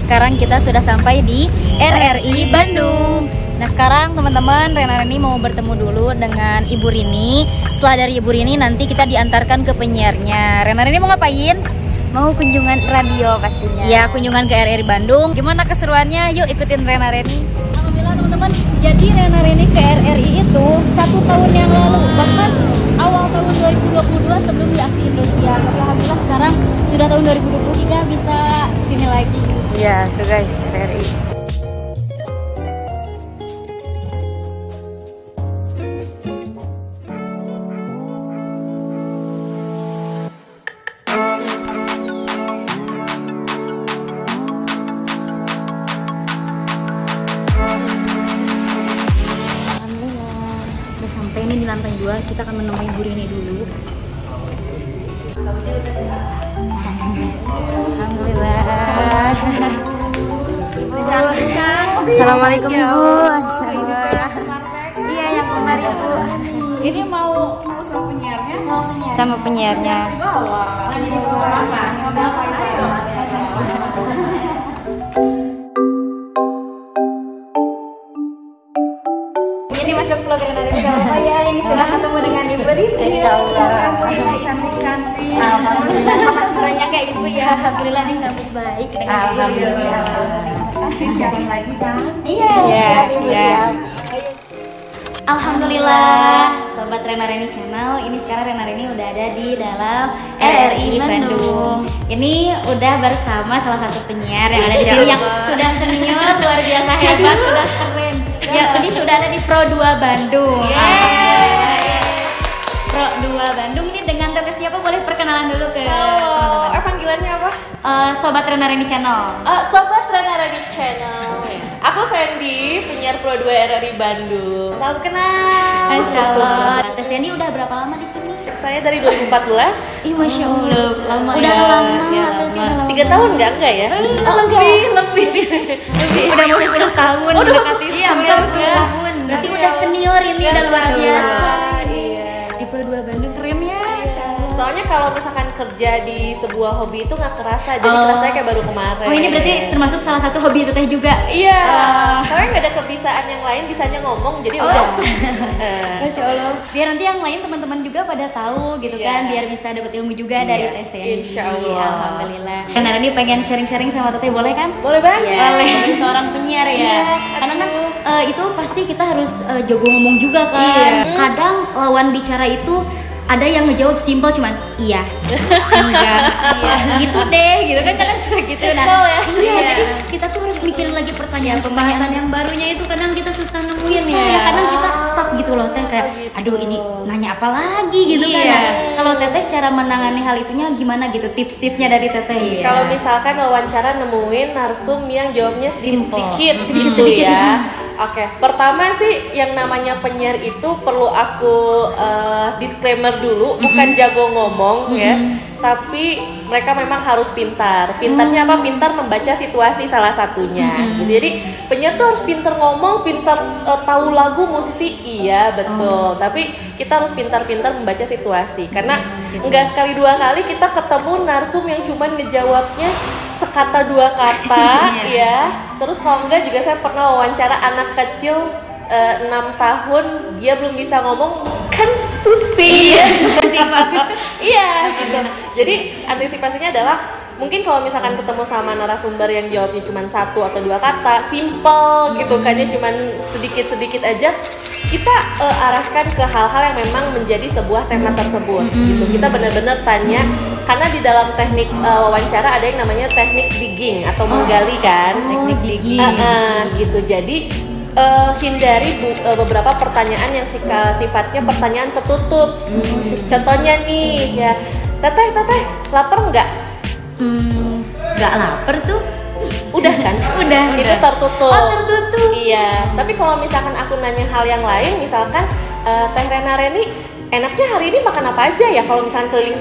sekarang kita sudah sampai di RRI Bandung. Nah sekarang teman-teman, Rena Reni mau bertemu dulu dengan Ibu Rini. Setelah dari Ibu Rini nanti kita diantarkan ke penyiarnya. Rena Reni mau ngapain? Mau kunjungan radio pastinya. Ya, kunjungan ke RRI Bandung. Gimana keseruannya? Yuk ikutin Rena Reni. Alhamdulillah teman-teman, jadi Rena Reni ke RRI itu 1 tahun yang lalu, bahkan awal tahun 2022 sebelum di aksi Indosiar. Tapi alhamdulillah sekarang sudah tahun 2023 bisa sini lagi. Iya tuh guys, RRI. Ini di lantai 2, kita akan menemui Bu Rini dulu. Alhamdulillah. Assalamualaikum Ibu. Iya yang kemarin Bu. Ini mau sama penyiarnya? Sama penyiarnya. Di bawah. Di bawah apa? Ayo. Ini masuk vlog Rena Reni gak apa ya, ini sudah ketemu dengan Ibu Rini. Insya Allah. Cantik-cantik. Alhamdulillah, makasih banyak ya Ibu ya. Alhamdulillah disambut baik dengan Ibu. Alhamdulillah. Siapin lagi kan? Iya, siap Ibu siap. Alhamdulillah, Sobat Rena Reni Channel, ini sekarang Rena Reni udah ada di dalam RRI Bandung. Ini udah bersama salah satu penyiar yang ada di sini yang sudah senior, luar biasa hebat, sudah keren. Ya, ini sudah ada di Pro 2 Bandung. Pro 2 Bandung ini dengan Teteh siapa? Boleh perkenalan dulu ke teman-teman. Panggilannya apa? Sobat Rena Reni Channel. Sobat Rena Reni Channel. Aku Sandy, penyiar Pro 2 RRI Bandung. Salam kenal. Masya Allah. Teh Sandy udah berapa lama di sini? Saya dari 2014. Ih, Masya Allah. Lama Udah ya. lama. Ya, Berarti lama. udah lama. 3 tahun enggak ya? Lebih. Udah mau 10 tahun. Oh, udah mendekati masuk- iya, 10 udah. tahun. Berarti udah senior ini, udah luar biasa. Iya. Di Pro 2 Bandung keren ya. Soalnya kalau misalkan kerja di sebuah hobi itu nggak kerasa, jadi kerasanya kayak baru kemarin. Oh, ini berarti termasuk salah satu hobi Teteh juga. Iya, soalnya nggak ada kebiasaan yang lain, bisanya ngomong, jadi udah. Masya Allah. Biar nanti yang lain teman-teman juga pada tahu gitu kan, biar bisa dapat ilmu juga dari Teh Sandy. Insya Allah. Alhamdulillah. Karena ini pengen sharing-sharing sama Teteh, boleh kan? Boleh banget. Boleh. Sebagai seorang penyiar ya. Karena kan itu pasti kita harus jago ngomong juga kan. Kadang lawan bicara itu ada yang ngejawab simpel cuman iya, enggak, gitu deh, gitu kan kadang suka gitu. Nah, jadi kita tuh harus mikirin lagi pertanyaan pembahasan yang barunya itu kadang kita susah nemuin ya. Kadang kita stuck gitu loh Teh, kayak aduh ini nanya apa lagi gitu kan. Nah, kalau Teteh cara menangani hal itunya gimana gitu, tips-tipsnya dari Teteh? Kalau misalkan wawancara nemuin narsum yang jawabnya sedikit-sedikit Sedikit-sedikit ya. Oke, pertama sih yang namanya penyiar itu perlu aku disclaimer dulu, bukan jago ngomong ya, tapi mereka memang harus pintar. Pintarnya apa? Pintar membaca situasi salah satunya. Jadi penyiar tuh harus pintar ngomong, pintar tahu lagu, musisi, iya betul. Tapi kita harus pintar-pintar membaca situasi, karena enggak sekali dua kali kita ketemu narsum yang cuman ngejawabnya sekata dua kata ya. Terus kalau enggak juga saya pernah wawancara anak kecil 6 tahun, dia belum bisa ngomong, kan pusing. Pusing banget. Iya gitu. Jadi antisipasinya adalah mungkin kalau misalkan ketemu sama narasumber yang jawabnya cuma 1 atau 2 kata, simple gitu kan ya, cuma sedikit-sedikit aja, kita arahkan ke hal-hal yang memang menjadi sebuah tema tersebut gitu. Kita benar-benar tanya, karena di dalam teknik wawancara ada yang namanya teknik digging atau menggali kan. Teknik digging. Gitu. Jadi hindari beberapa pertanyaan yang sifatnya pertanyaan tertutup. Contohnya nih ya, Teteh lapar nggak? Nggak lapar tuh. Udah kan? Udah. Itu tertutup. Oh, tertutup. Iya. Tapi kalau misalkan aku nanya hal yang lain, misalkan Teh Rena Reni, enaknya hari ini makan apa aja ya? Kalau misalkan keliling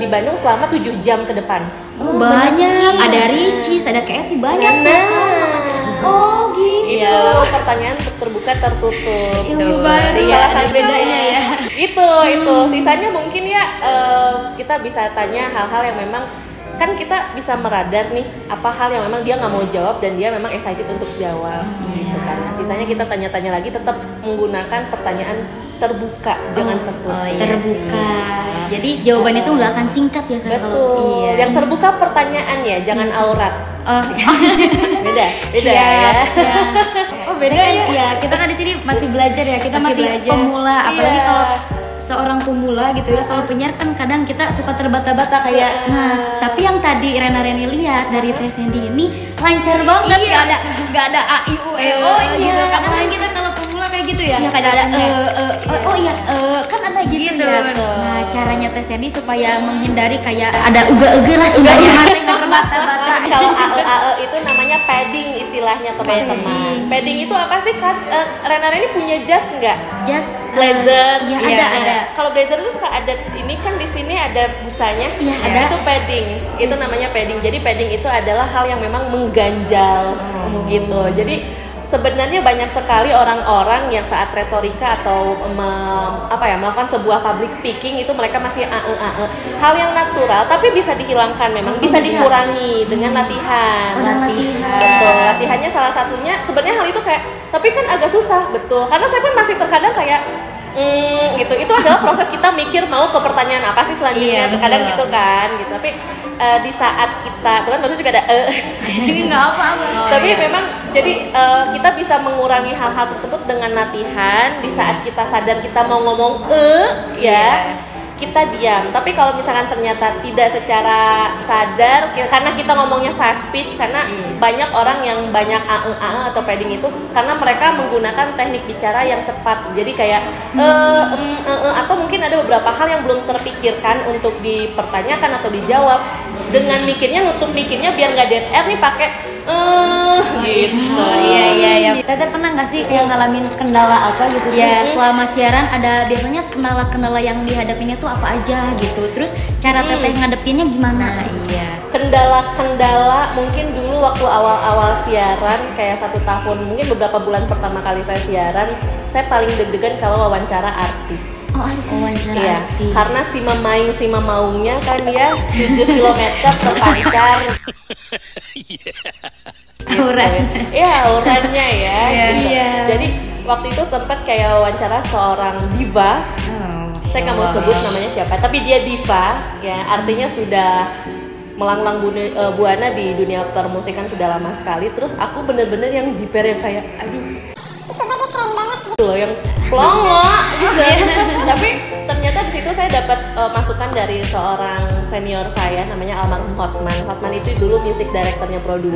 di Bandung selama 7 jam ke depan. Banyak. Ada Ricis, ada KFC, banyak tuh kan. Oh gitu. Iya, pertanyaan terbuka tertutup. Ilmu baru. Salah Ada satu bedanya ya. Itu. Sisanya mungkin ya kita bisa tanya hal-hal yang memang kan kita bisa meradar nih apa hal yang memang dia nggak mau jawab dan dia memang excited untuk jawab gitu kan. Nah, sisanya kita tanya-tanya lagi, tetap menggunakan pertanyaan terbuka, jangan tertutup. Terbuka. Jadi jawabannya itu nggak akan singkat ya kan? Betul. Yang terbuka pertanyaan ya, jangan aurat. Beda ya. Oh beda ya. Kita kan di sini masih belajar ya. Kita masih pemula. Apalagi kalau seorang pemula gitu ya, kalau penyiar kan kadang kita suka terbata-bata kayak tapi yang tadi Reni lihat dari Teh Sandy ini lancar banget, nggak ada a i u e o gitu. Kadang kita kalau pemula kayak gitu ya, kadang ada kan ada gitu ya. Nah caranya Teh Sandy supaya menghindari kayak ada uga-uga lah sumbernya mati terbata-bata. Kalau AE itu namanya padding istilahnya teman-teman. Padding itu apa sih kan? Reni punya jas nggak? Jas blazer. Iya ada. Kalau blazer itu suka ada ini kan di sini ada busanya. Iya, ada. Itu padding. Itu namanya padding. Jadi padding itu adalah hal yang memang mengganjal gitu. Jadi sebenarnya banyak sekali orang-orang yang saat retorika atau melakukan sebuah public speaking itu mereka masih hal yang natural tapi bisa dihilangkan, memang bisa dikurangi dengan latihan. Betul, latihannya salah satunya sebenarnya hal itu kayak tapi kan agak susah, betul, karena saya pun masih terkadang kayak gitu. Itu adalah proses kita mikir mau ke pertanyaan apa sih selanjutnya. Terkadang gitu kan gitu. Tapi di saat kita itu kan baru juga ada ini nggak apa-apa. Tapi memang jadi kita bisa mengurangi hal-hal tersebut dengan latihan. Di saat kita sadar kita mau ngomong kita diam. Tapi kalau misalkan ternyata tidak secara sadar, karena kita ngomongnya fast speech, karena banyak orang yang banyak atau padding itu karena mereka menggunakan teknik bicara yang cepat. Jadi kayak atau mungkin ada beberapa hal yang belum terpikirkan untuk dipertanyakan atau dijawab. Dengan mikirnya, nutup mikirnya biar nggak dead air nih pakai gitu. Iya. Teteh pernah nggak sih yang ngalamin kendala apa gitu? Ya selama siaran ada biasanya kendala-kendala yang dihadapinya tuh apa aja gitu. Terus cara Teteh ngadepinnya gimana? Kendala mungkin dulu waktu awal-awal siaran kayak 1 tahun, mungkin beberapa bulan pertama kali saya siaran, saya paling deg-degan kalau wawancara artis. Wawancara artis. Karena si mamaungnya kan dia 7 km terpancar. Auranya ya. Iya. Jadi waktu itu sempat kayak wawancara seorang diva. Saya nggak mau sebut namanya siapa, tapi dia diva, ya artinya sudah melanglang buana di dunia permusikan sudah lama sekali. Terus aku bener-bener yang jiper yang kayak dia keren banget gitu loh, yang plongo gitu. Tapi ternyata di situ saya dapat masukan dari seorang senior saya namanya almarhum Hotman itu dulu music directornya Pro 2.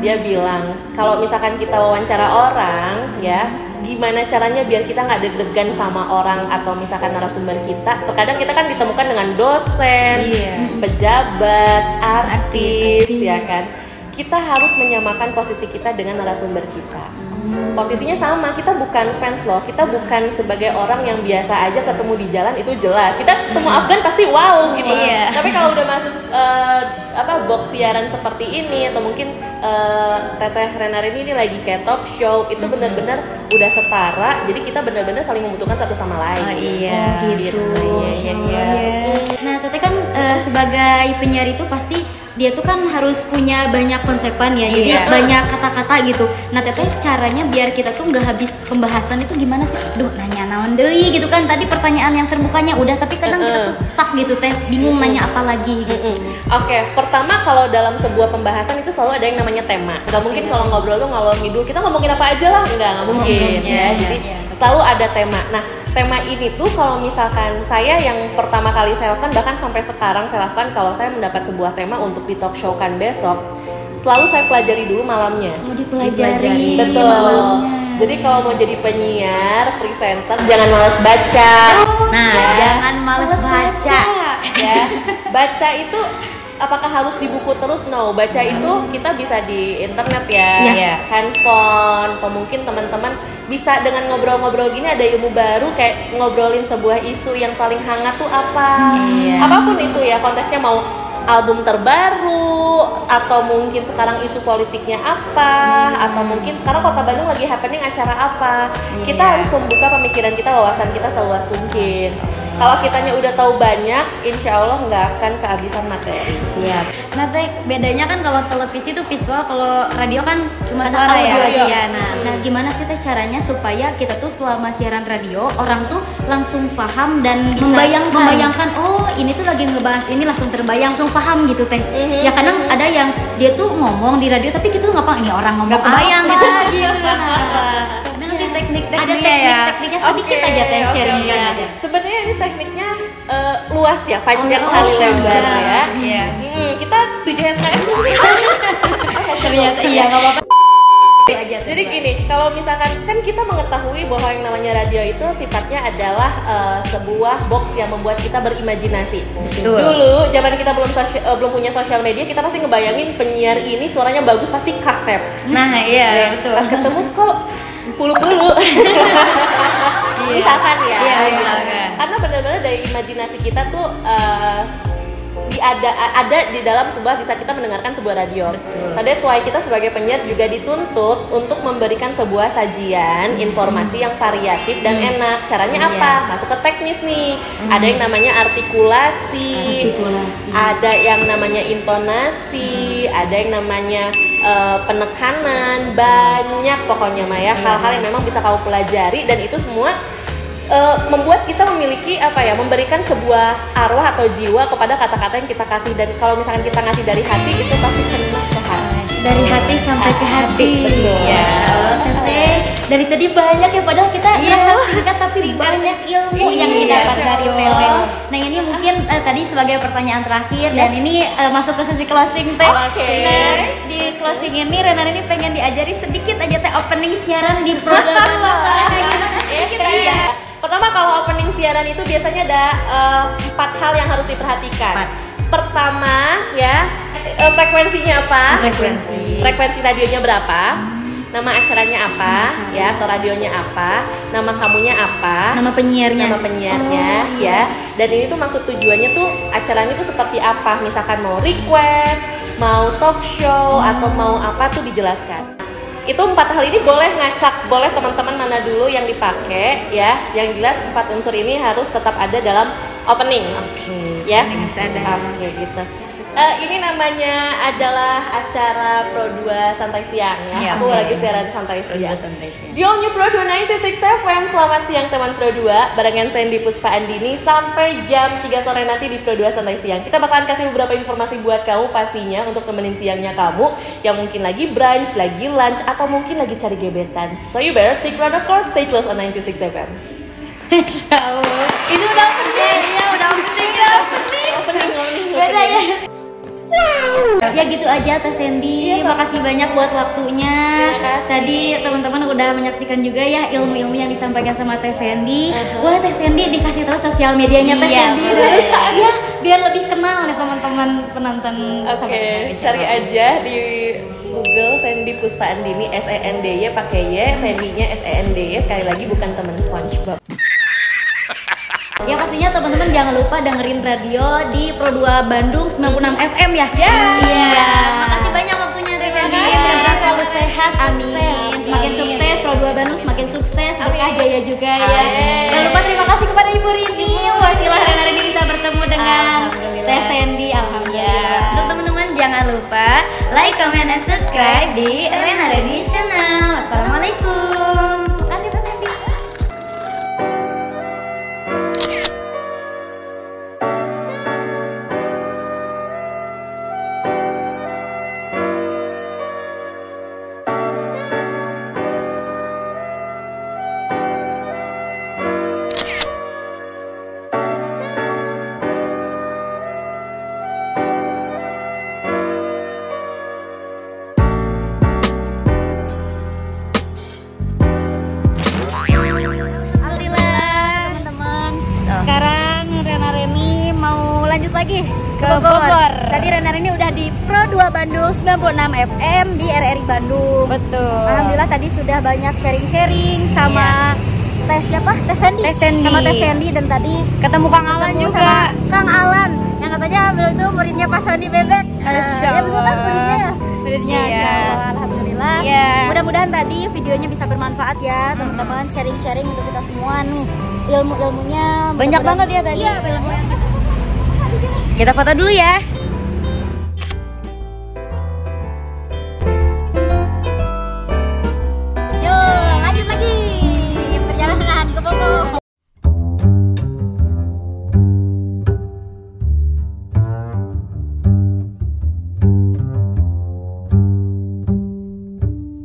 Dia bilang kalau misalkan kita wawancara orang ya, gimana caranya biar kita nggak deg-degan sama orang atau misalkan narasumber kita. Terkadang kita kan ditemukan dengan dosen, pejabat, artis ya kan. Kita harus menyamakan posisi kita dengan narasumber kita. Posisinya sama, kita bukan fans loh, kita bukan sebagai orang yang biasa aja ketemu di jalan itu jelas. Kita ketemu Afgan pasti wow gitu. Tapi kalau udah masuk box siaran seperti ini atau mungkin Teteh Renarini ini lagi kayak talk show, itu benar-benar udah setara. Jadi kita benar-benar saling membutuhkan satu sama lain. Gitu. Nah, Teteh kan sebagai penyiar itu pasti dia tuh kan harus punya banyak konsepan ya, jadi banyak kata-kata gitu. Nah Teteh caranya biar kita tuh nggak habis pembahasan itu gimana sih? Duh nanya naon deui gitu kan, tadi pertanyaan yang terbukanya udah, tapi kadang kita tuh stuck gitu Teh, bingung nanya apa lagi gitu. Oke, pertama kalau dalam sebuah pembahasan itu selalu ada yang namanya tema. Gak mungkin kalau ngobrol tuh ngalor ngidul, kita ngomongin apa aja lah, nggak mungkin ya. Jadi selalu ada tema. Nah tema ini tuh kalau misalkan saya yang pertama kali saya lakukan, bahkan sampai sekarang saya lakukan, kalau saya mendapat sebuah tema untuk di talk show kan besok, selalu saya pelajari dulu malamnya. Dipelajari. Betul. Malamnya. Jadi kalau mau jadi penyiar, presenter, jangan malas baca. Jangan malas baca. Ya, baca itu apakah harus di buku terus? No, baca itu kita bisa di internet ya, handphone, atau mungkin teman-teman bisa dengan ngobrol-ngobrol gini ada ilmu baru, kayak ngobrolin sebuah isu yang paling hangat tuh apa. Apapun itu ya, konteksnya mau album terbaru, atau mungkin sekarang isu politiknya apa, atau mungkin sekarang Kota Bandung lagi happening acara apa. Kita harus membuka pemikiran kita, wawasan kita seluas mungkin. Kalau kitanya udah tahu banyak, insya Allah nggak akan kehabisan materi. Siap. Nah, Teh, bedanya kan kalau televisi itu visual, kalau radio kan cuma Kan suara ya. audio. Iya. Nah, gimana sih Teh caranya supaya kita tuh selama siaran radio orang tuh langsung paham dan bisa membayangkan, oh ini tuh lagi ngebahas ini, langsung terbayang, langsung paham gitu Teh. Ya kadang ada yang dia tuh ngomong di radio tapi kita tuh nggak paham ini orang ngomong kebayang gitu. Nah, ada nggak sih teknik-tekniknya sedikit aja Teh sharingkan aja. Sebenarnya ini tekniknya luas ya, panjang kali lebar ya. Iya. Kita 7 SKS mungkin. Ternyata iya nggak apa-apa. Jadi gini, kalau misalkan kan kita mengetahui bahwa yang namanya radio itu sifatnya adalah sebuah box yang membuat kita berimajinasi. Betul. Dulu zaman kita belum punya sosial media, kita pasti ngebayangin penyiar ini suaranya bagus, pasti kasep. Nah iya betul. Pas ketemu kok pulu-pulu. Misalkan ya. Iya, misalkan. Karena benar-benar dari imajinasi kita tuh ada di dalam di saat kita mendengarkan sebuah radio. So that's why kita sebagai penyiar juga dituntut untuk memberikan sebuah sajian informasi yang variatif dan enak. Caranya apa? Masuk ke teknis nih. Ada yang namanya artikulasi. Ada yang namanya intonasi, ada yang namanya penekanan, banyak pokoknya Maya, hal-hal yang memang bisa kamu pelajari, dan itu semua membuat kita memiliki memberikan sebuah arwah atau jiwa kepada kata-kata yang kita kasih. Dan kalau misalkan kita ngasih dari hati, itu pasti kena ke hati. Dari hati sampai ke hati. Betul. Ya, Teteh. Dari tadi banyak ya, padahal kita rasa singkat tapi banyak ilmu yang didapat dari Teteh. Nah, ini mungkin tadi sebagai pertanyaan terakhir dan ini masuk ke sesi closing Teh. Nah, di closing ini Renar ini pengen diajari sedikit aja Teh opening siaran di program. Iya. Pertama, kalau opening siaran itu biasanya ada 4 hal yang harus diperhatikan. Pertama ya, frekuensinya apa? Frekuensi radionya berapa? Nama acaranya apa? Ya, atau radionya apa? Nama kamunya apa? Nama penyiarnya. Ya. Dan ini tuh maksud tujuannya tuh acaranya tuh seperti apa? Misalkan mau request, mau talk show, atau mau apa tuh dijelaskan. Itu 4 hal ini boleh ngacak, boleh teman-teman mana dulu yang dipakai ya. Yang jelas 4 unsur ini harus tetap ada dalam opening. Yes? Oke, gitu. Ini namanya adalah acara Pro 2 Santai Siang ya. Aku lagi siaran Santai Siang. Di All New Pro 2 96 FM. Selamat siang teman Pro 2. Barengan Sandy Puspa Andini sampai jam 3 sore nanti di Pro 2 Santai Siang. Kita bakalan kasih beberapa informasi buat kamu pastinya untuk nemenin siangnya kamu yang mungkin lagi brunch, lagi lunch, atau mungkin lagi cari gebetan. So you better stick around, of course, stay close on 96 FM. Insya Allah. Itu udah opening ya, opening. Beda ya. Ya gitu aja Teh Sandy. Makasih banyak buat waktunya. Tadi teman-teman udah menyaksikan juga ya ilmu-ilmu yang disampaikan sama Teh Sandy. Boleh Teh Sandy dikasih tahu sosial medianya Teh Sandy. Ya, biar lebih kenal nih teman-teman penonton. Oke, cari aja di Google Sandy Puspa Andini, SENDY pakai Y, Sandy-nya SENDY. Sekali lagi bukan teman SpongeBob. Ya pastinya teman-teman jangan lupa dengerin radio di Pro 2 Bandung 96 FM ya. Iya. Makasih banyak waktunya Teh Sandy. Semoga selalu sehat, sukses. Semakin sukses Pro 2 Bandung, semakin sukses, berkah jaya juga ya. Jangan lupa terima kasih kepada Ibu Rini. Wasilah Renar ini bisa bertemu dengan Teh Sandy. Alhamdulillah. Untuk teman-teman jangan lupa like, comment, and subscribe di Renar Rini Channel. Wassalamualaikum. Makasih Teh Sandy. Lagi ke Bogor. Tadi Renar ini udah di Pro 2 Bandung 96 FM di RRI Bandung. Betul. Alhamdulillah tadi sudah banyak sharing-sharing sama Teh siapa? Teh Sandy. Sama Teh Sandy, dan tadi ketemu Kang Alan juga. Kang Alan yang katanya beliau itu muridnya Pak Sony Bebek. Ya betul kan muridnya? Muridnya. Iya. Alhamdulillah. Iya. Mudah-mudahan tadi videonya bisa bermanfaat ya teman-teman, sharing-sharing untuk kita semua nih. Ilmu-ilmunya Banyak banget ya tadi. Iya, banyak banget. Kita foto dulu ya.